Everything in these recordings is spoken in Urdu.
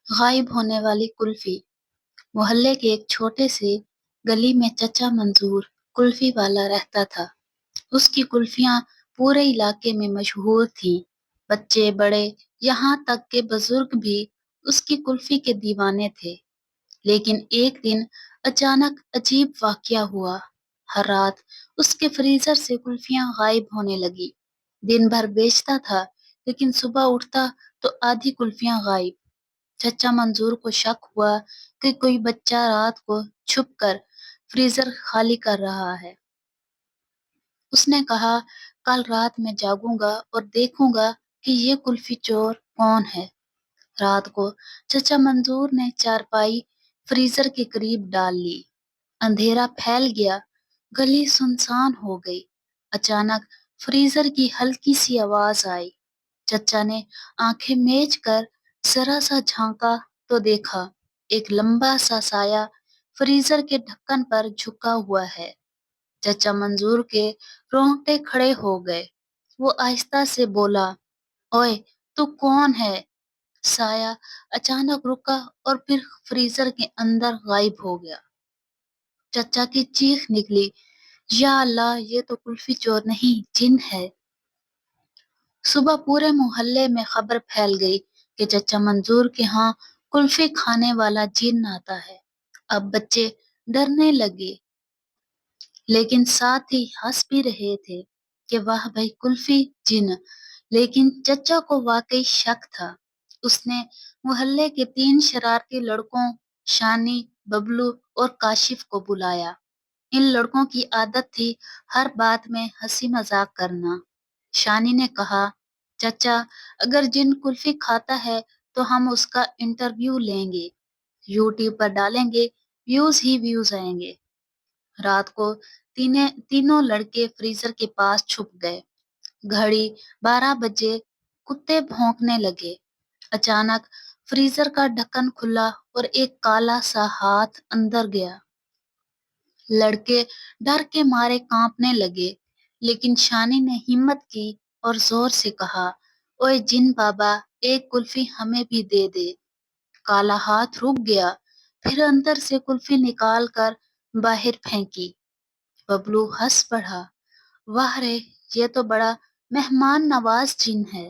غائب ہونے والی کلفی۔ محلے کے ایک چھوٹے سے گلی میں چچا منظور کلفی والا رہتا تھا۔ اس کی کلفیاں پورے علاقے میں مشہور تھیں۔ بچے بڑے یہاں تک کہ بزرگ بھی اس کی کلفی کے دیوانے تھے۔ لیکن ایک دن اچانک عجیب واقعہ ہوا۔ ہر رات اس کے فریزر سے کلفیاں غائب ہونے لگی۔ دن بھر بیچتا تھا لیکن صبح اٹھتا تو آدھی کلفیاں غائب۔ چچا منظور کو شک ہوا کہ کوئی بچہ رات کو چھپ کر فریزر خالی کر رہا ہے۔ اس نے کہا کل رات میں جاگوں گا اور دیکھوں گا کہ یہ کلفی چور کون ہے۔ رات کو چچا منظور نے چارپائی فریزر کے قریب ڈال لی۔ اندھیرا پھیل گیا، گلی سنسان ہو گئی۔ اچانک فریزر کی ہلکی سی آواز آئی۔ چچا نے آنکھیں میج کر ذرا سا جھانکا تو دیکھا ایک لمبا سا سایہ فریزر کے ڈھکن پر جھکا ہوا ہے۔ چچا منظور کے رونگٹے کھڑے ہو گئے۔ وہ آہستہ سے بولا، اوئے تو کون ہے؟ سایہ اچانک رکا اور پھر فریزر کے اندر غائب ہو گیا۔ چچا کی چیخ نکلی، یا اللہ، یہ تو کلفی چور نہیں، جن ہے۔ صبح پورے محلے میں خبر پھیل گئی کہ چچا منظور کے ہاں کلفی کھانے والا جن آتا ہے۔ اب بچے ڈرنے لگے لیکن ساتھ ہی ہنس بھی رہے تھے کہ واہ بھائی کلفی جن۔ لیکن چچا کو واقعی شک تھا۔ اس نے محلے کے 3 شرارتی لڑکوں شانی، ببلو اور کاشف کو بلایا۔ ان لڑکوں کی عادت تھی ہر بات میں ہنسی مذاق کرنا۔ شانی نے کہا، چچا اگر جن کلفی کھاتا ہے تو ہم اس کا انٹرویو لیں گے، یوٹیوب پر ڈالیں گے، ویوز ہی ویوز آئیں گے۔ رات کو تینوں لڑکے فریزر کے پاس چھپ گئے۔ گھڑی 12 بجے، کتے بھونکنے لگے۔ اچانک فریزر کا ڈھکن کھلا اور ایک کالا سا ہاتھ اندر گیا۔ لڑکے ڈر کے مارے کانپنے لگے لیکن شانی نے ہمت کی اور زور سے کہا، اوئے جن بابا، ایک کلفی ہمیں بھی دے دے۔ کالا ہاتھ رک گیا، پھر اندر سے کلفی نکال کر باہر پھینکی۔ ببلو ہنس پڑا، واہ رے، یہ تو بڑا مہمان نواز جن ہے۔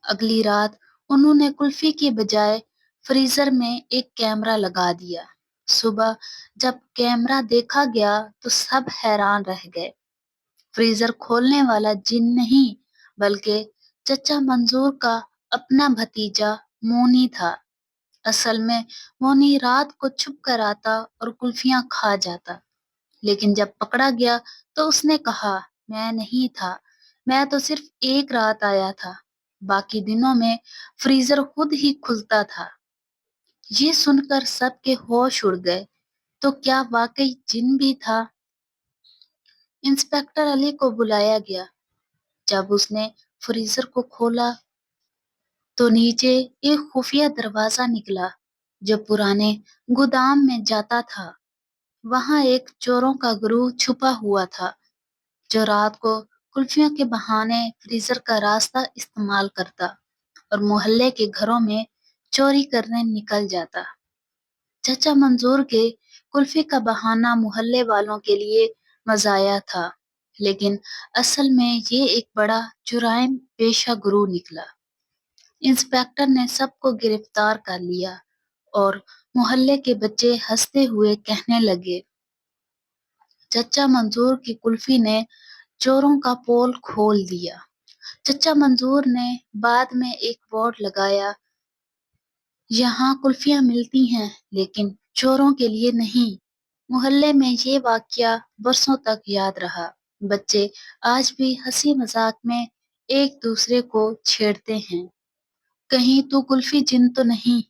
اگلی رات انہوں نے کلفی کی بجائے فریزر میں ایک کیمرہ لگا دیا۔ صبح جب کیمرہ دیکھا گیا تو سب حیران رہ گئے۔ فریزر کھولنے والا جن نہیں بلکہ چچا منظور کا اپنا بھتیجا مونی تھا۔ اصل میں مونی رات کو چھپ کر آتا اور کلفیاں کھا جاتا، لیکن جب پکڑا گیا تو اس نے کہا، میں نہیں تھا، میں تو صرف ایک رات آیا تھا، باقی دنوں میں فریزر خود ہی کھلتا تھا۔ یہ سن کر سب کے ہوش اڑ گئے، تو کیا واقعی جن بھی تھا؟ انسپکٹر علی کو بلایا گیا۔ جب اس نے فریزر کو کھولا تو نیچے ایک خفیہ دروازہ نکلا جو پرانے گودام میں جاتا تھا۔ وہاں ایک چوروں کا گروہ چھپا ہوا تھا جو رات کو کلفیوں کے بہانے فریزر کا راستہ استعمال کرتا اور محلے کے گھروں میں چوری کرنے نکل جاتا۔ چچا منظور کے کلفی کا بہانہ محلے والوں کے لیے مزاح تھا، لیکن اصل میں یہ ایک بڑا جرائم پیشہ گروہ نکلا۔ انسپکٹر نے سب کو گرفتار کر لیا اور محلے کے بچے ہنستے ہوئے کہنے لگے، چچا منظور کی کلفی نے چوروں کا پول کھول دیا۔ چچا منظور نے بعد میں ایک بورڈ لگایا، یہاں کلفیاں ملتی ہیں لیکن چوروں کے لیے نہیں۔ محلے میں یہ واقعہ برسوں تک یاد رہا۔ بچے آج بھی ہنسی مذاق میں ایک دوسرے کو چھیڑتے ہیں، کہیں تو کلفی جن تو نہیں۔